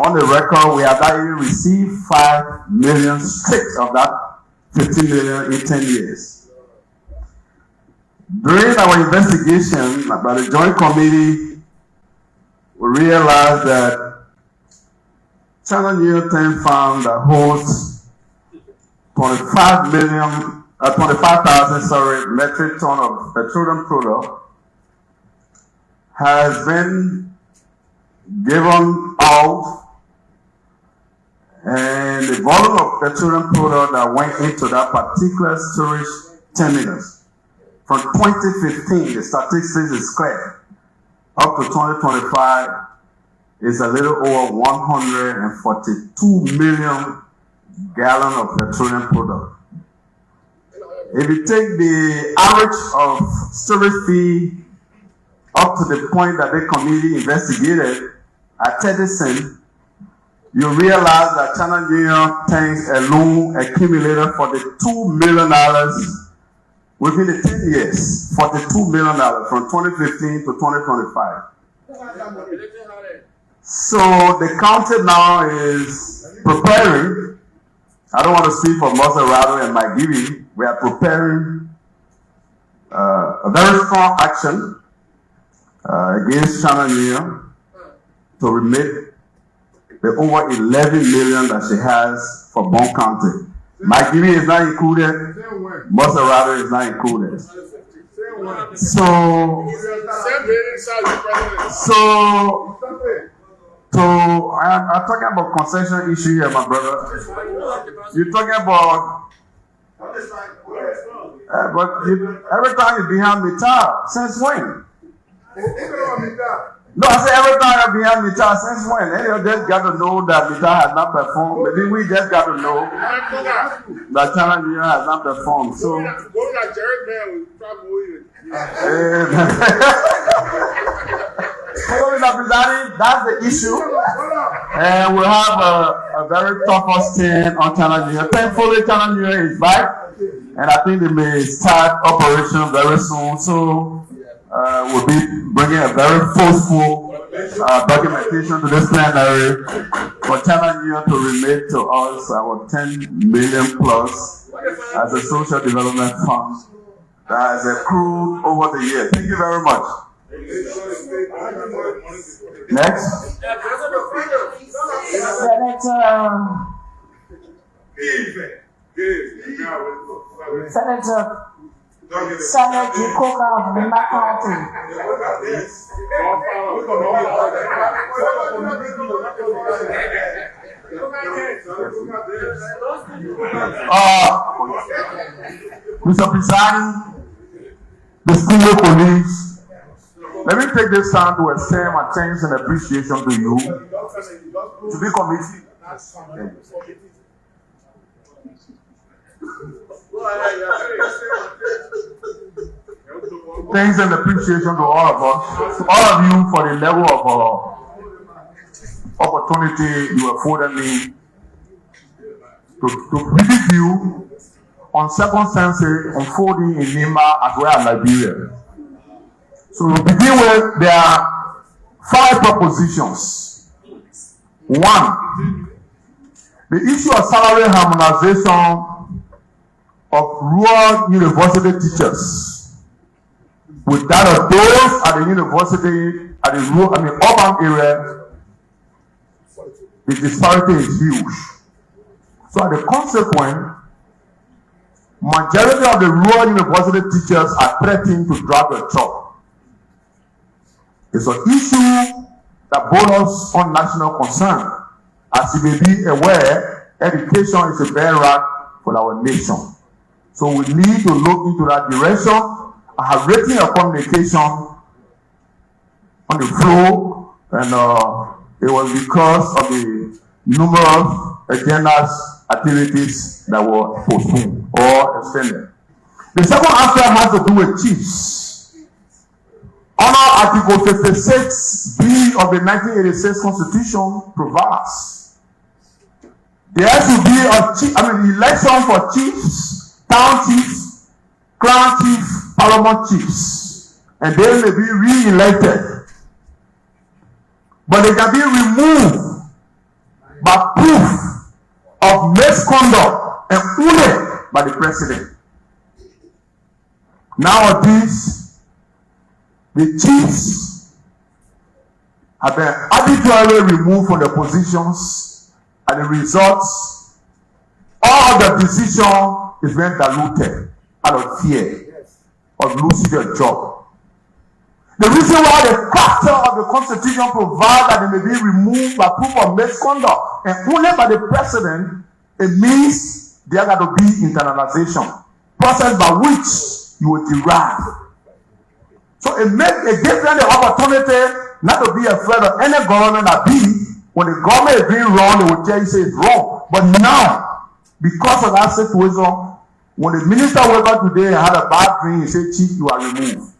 On the record, we have not even received 5 million straight of that 15 million in 10 years. During our investigation by the Joint Committee, we realized that China Union Farm that holds 25,000 metric ton of petroleum product has been given out, and the volume of petroleum product that went into that particular storage terminus from 2015, the statistics is clear, up to 2025 is a little over 142 million gallons of petroleum product. If you take the average of storage fee up to the point that the committee investigated at 30 cents, you realize that China Union tanks alone accumulated for the $2 million within the 10 years, $42 million from 2015 to 2025. So the county now is preparing. I don't want to speak for Maserati and MyLiberian. We are preparing a very strong action against China Union to remit the over 11 million that she has for Bond County. MyLiberian is not included. Maserati is not included. So I'm talking about concession issue here, my brother. You're talking about, every time you're behind Mitar, since when? No, I said every time you're behind Mitar, since when? And you just got to know that Mitar has not performed. Maybe we just got to know that China Union has not performed. So. That's the issue, and we'll have a very tough stand on China Union. Thankfully, China Union is back, and I think they may start operation very soon. So we'll be bringing a very forceful documentation to this plenary for China Union to remit to us our 10 million plus as a social development fund that has accrued over the years. Thank you very much. Next. Senator Jikoka of Mima County. Mr. Presiding, distinguished colleagues, let me take this time to extend my thanks and appreciation to you, to the committee. Thanks and appreciation to all of us, to all of you for the level of opportunity you afforded me to brief you on circumstances unfolding in Lima as well as Liberia. So to begin with, there are 5 propositions. 1, The issue of salary harmonization of rural university teachers with that of those at the university, at the urban area, the disparity is huge. So as a consequence, majority of the rural university teachers are threatening to drop their job. It's an issue that brought us on national concern. As you may be aware, education is a bedrock for our nation. So we need to look into that direction. I have written a communication on the floor, and it was because of the numerous agendas, activities that were postponed or extended. The second aspect has to do with chiefs. Under Article 56B of the 1986 Constitution provides there should be election for chiefs, town chiefs, crown chiefs, paramount chiefs, and they may be re-elected. But they can be removed by proof of misconduct and only by the president. Nowadays, the chiefs have been arbitrarily removed from their positions, and the results, all the decision is being diluted out of fear of losing their job. The reason why the character of the Constitution provides that they may be removed by proof of misconduct and only by the president, it means there got to be internalization, process by which you will derive. So it gives them the opportunity not to be afraid of any government that be. When the government is being wrong, they will tell you say it's wrong. But now, because of that situation, when the minister woke up today and had a bad dream, he said, Chief, you are removed.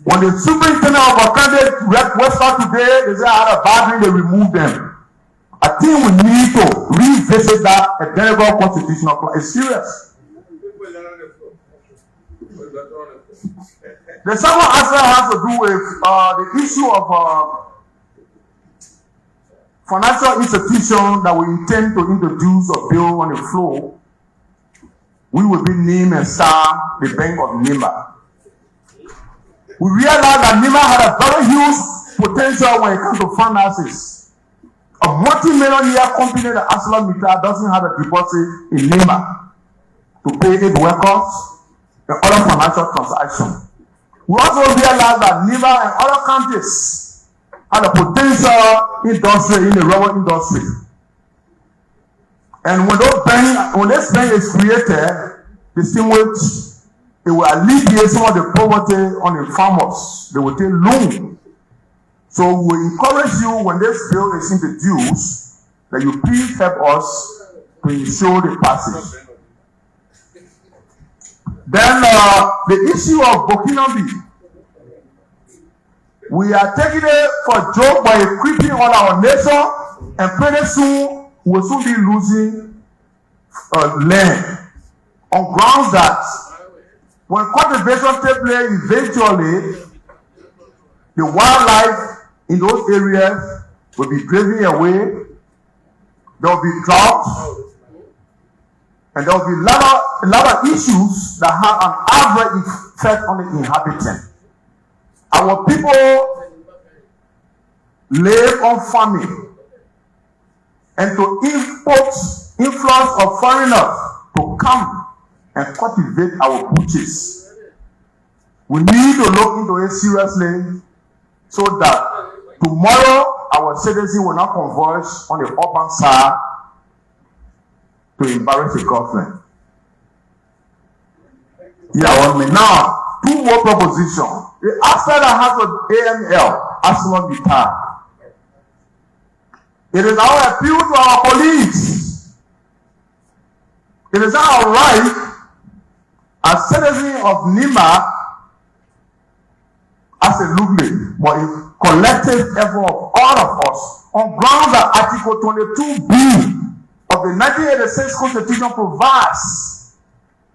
When the superintendent of a candidate Western today, they say I had a bad dream, they removed them. I think we need to revisit that identical constitutional plan. It's serious. The second aspect has to do with the issue of financial institution that we intend to introduce or build on the floor. We will be named and star the Bank of Nima. We realized that Nima had a very huge potential when it comes to finances. A multi-million-year company that ArcelorMittal doesn't have a deposit in Nima to pay its workers and other financial transactions. We also realized that Nima and other countries had a potential industry in the rubber industry. And when this bank is created, it will alleviate some of the poverty on the farmers. They will take loan. So we encourage you when this bill is introduced that you please help us to ensure the passage. Then the issue of Burkina Faso. We are taking it for a joke by equipping all our nation, and pretty soon we'll soon be losing land on grounds that when cultivation takes place, eventually the wildlife in those areas will be driven away. There will be drought, and there will be a lot of issues that have an adverse effect on the inhabitants. Our people live on farming, and to influence of foreigners to come and cultivate our bushs. We need to look into it seriously so that tomorrow our citizens will not converge on the urban side to embarrass the government. Now, two more propositions. The aspect that has with AML, ArcelorMittal. It is our appeal to our colleagues. It is our right as citizens of Nima, absolutely, but a collective effort of all of us on grounds that Article 22B of the 1986 Constitution provides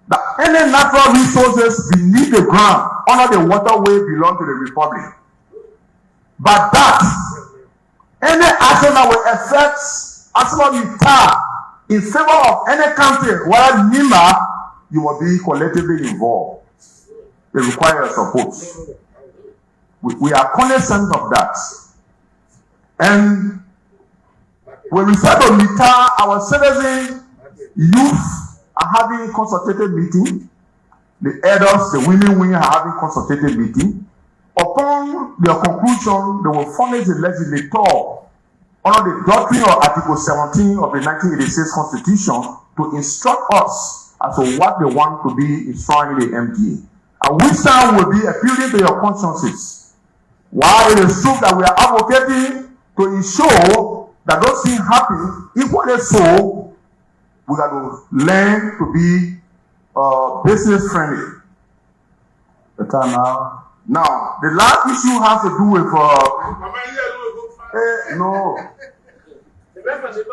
that any natural resources beneath the ground under the waterway belong to the Republic. But that any action that will affect ArcelorMittal in favor of any country, whether NIMA, you must be collectively involved. They require your support. We are cognizant of that. And with respect to Mittal, our citizen youth are having consultative meeting. The elders, the women are having consultative meeting. Upon their conclusion, they will furnish the legislator under the doctrine of Article 17 of the 1986 Constitution to instruct us as to what they want to be instructing the MDA. At which time will be appealing to your consciences. While it is true that we are advocating to ensure that those things happen, equally so, we got to learn to be business friendly. The time now. Now, the last issue has to do with no.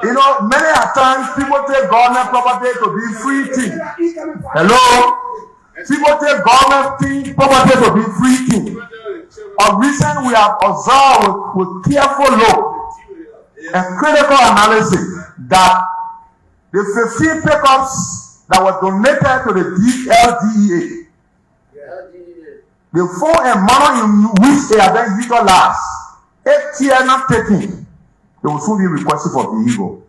You know, many a times people take government property to be free thing. Hello? People take government property to be free thing. Of recent, we have observed with careful look and critical analysis that the 15 pickups that were donated to the LDEA, the form and manner in which they are then utilized, 8 years not taken, they will soon be requested for vehicle.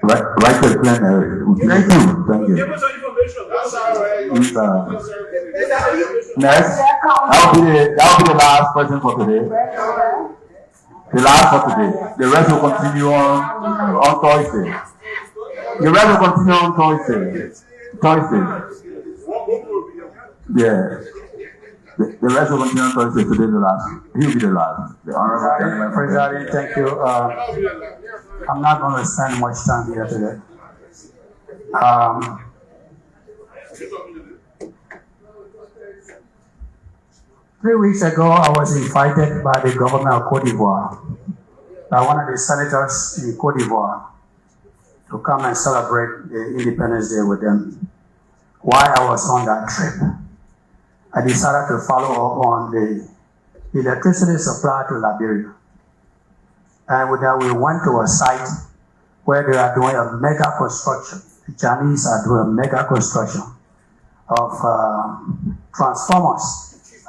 Right to plan area. Thank you. Give us information. That's all right. Next, that will be the last question for today. The last for today. The rest will continue on Thursday. The rest will continue on Thursday. Yeah. The rest will continue on Thursday. Today the last. He'll be the last. The honorable President, thank you. I'm not going to spend much time here today. 3 weeks ago, I was invited by the government of Cote d'Ivoire, by one of the senators in Cote d'Ivoire, to come and celebrate the Independence Day with them. While I was on that trip, I decided to follow up on the electricity supply to Liberia. And with that, we went to a site where they are doing a mega construction. The Chinese are doing a mega construction of transformers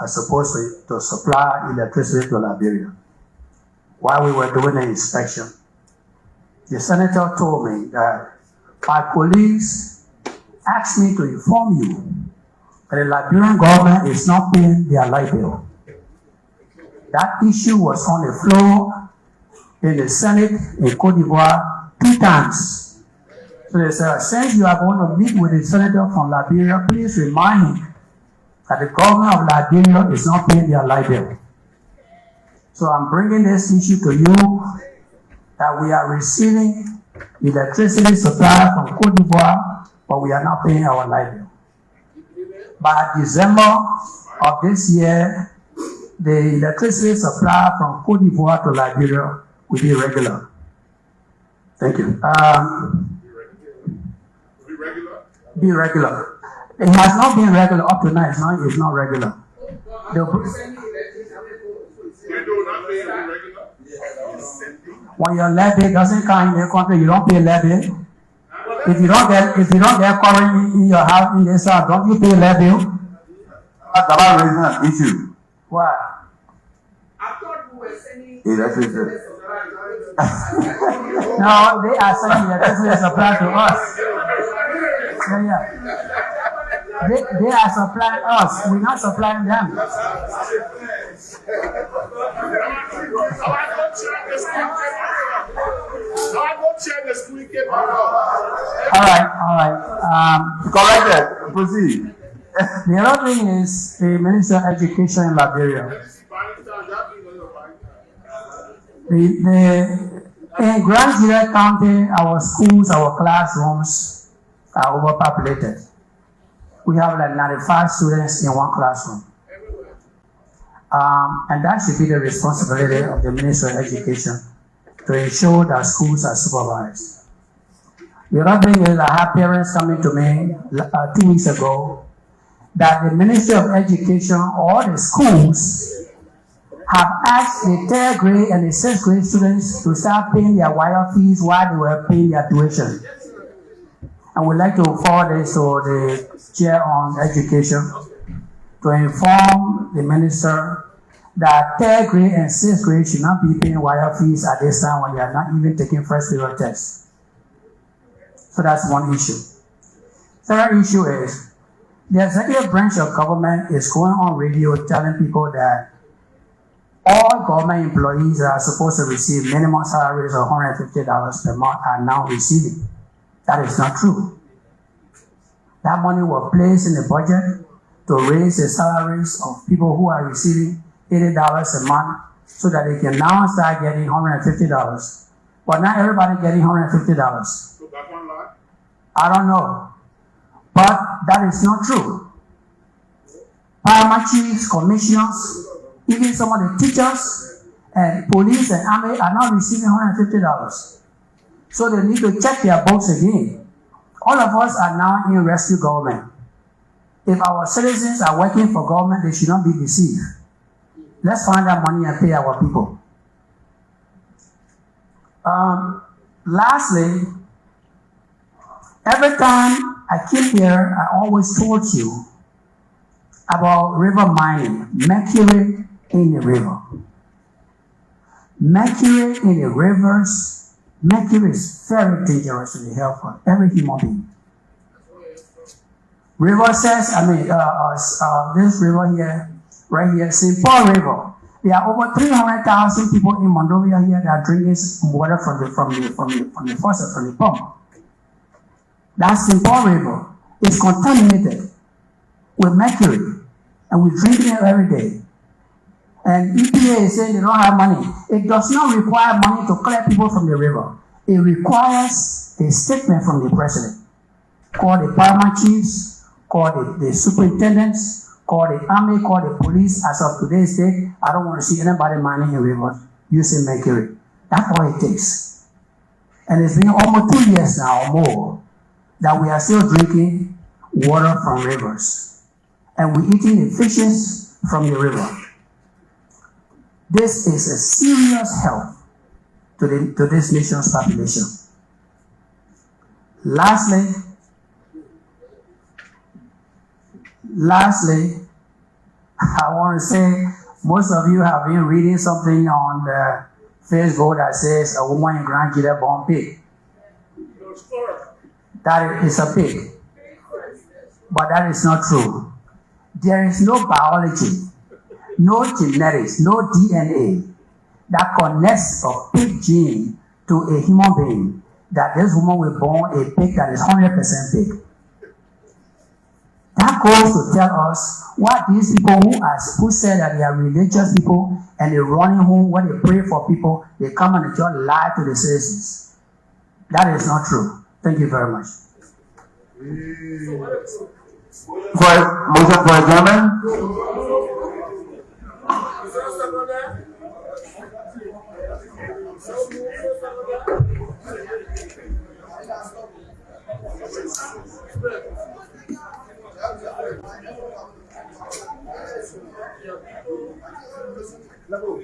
as supposed to supply electricity to Liberia. While we were doing the inspection, the senator told me that my police asked me to inform you that the Liberian government is not paying their light bill. That issue was on the floor in the Senate in Cote d'Ivoire 2 times. So they said, since you are going to meet with the senator from Liberia, please remind him that the government of Liberia is not paying their light bill. So I'm bringing this issue to you that we are receiving electricity supply from Cote d'Ivoire, but we are not paying our light bill. By December of this year, the electricity supply from Cote d'Ivoire to Liberia will be regular. Thank you. Be regular. It has not been regular up to now. It's not regular. When your levy doesn't come in the country, you don't pay levy. If you don't get current in your house in this house, don't you pay levy? That's about raising an issue. Why? I thought we were sending Electricity. No, they are sending electricity supply to us. Yeah. They are supplying us. We're not supplying them. All right. Corrected. Proceed. The other thing is the Minister of Education in Liberia. In Grand Zero County, our schools, our classrooms are overpopulated. We have like 95 students in one classroom. And that should be the responsibility of the Minister of Education to ensure that schools are supervised. The other thing is I have parents coming to me 2 weeks ago that the Ministry of Education or the schools have asked the 3rd grade and the 6th grade students to start paying their wire fees while they were paying their tuition. And we'd like to forward this to the Chair on Education to inform the Minister that 3rd grade and 6th grade should not be paying wire fees at this time when they are not even taking first period tests. So that's one issue. Third issue is the executive branch of government is going on radio telling people that all government employees that are supposed to receive minimum salaries of $150 per month are now receiving. That is not true. That money was placed in the budget to raise the salaries of people who are receiving $80 a month so that they can now start getting $150. But not everybody getting $150. So that's one lie? I don't know. But that is not true. Paramount chiefs, commissioners, even some of the teachers and police and army are not receiving $150. So they need to check their books again. All of us are now in rescue government. If our citizens are working for government, they should not be deceived. Let's find that money and pay our people. Lastly, every time I came here, I always told you about river mining, mercury in the river. Mercury in the rivers, mercury is very dangerous to the health of every human being. River says, this river here, right here, St. Paul River. There are over 300,000 people in Monrovia here that are drinking water from the faucet, from the pump. That St. Paul River is contaminated with mercury, and we're drinking it every day. And EPA is saying they don't have money. It does not require money to clear people from the river. It requires a statement from the president. Call the paramount chiefs, call the superintendents, call the army, call the police. As of today's date, I don't want to see anybody mining in rivers using mercury. That's all it takes. And it's been almost 2 years now or more that we are still drinking water from rivers. And we're eating the fishes from the river. This is a serious help to this nation's population. Lastly, I want to say most of you have been reading something on the Facebook that says a woman in Grand Gila born pig. That is a pig. But that is not true. There is no biology, no genetics, no DNA that connects a pig gene to a human being that this woman will born a pig that is 100% pig. That goes to tell us what these people who say that they are religious people and they're running home when they pray for people, they come and just lie to the citizens. That is not true. Thank you very much. Motion for adjournment? Level.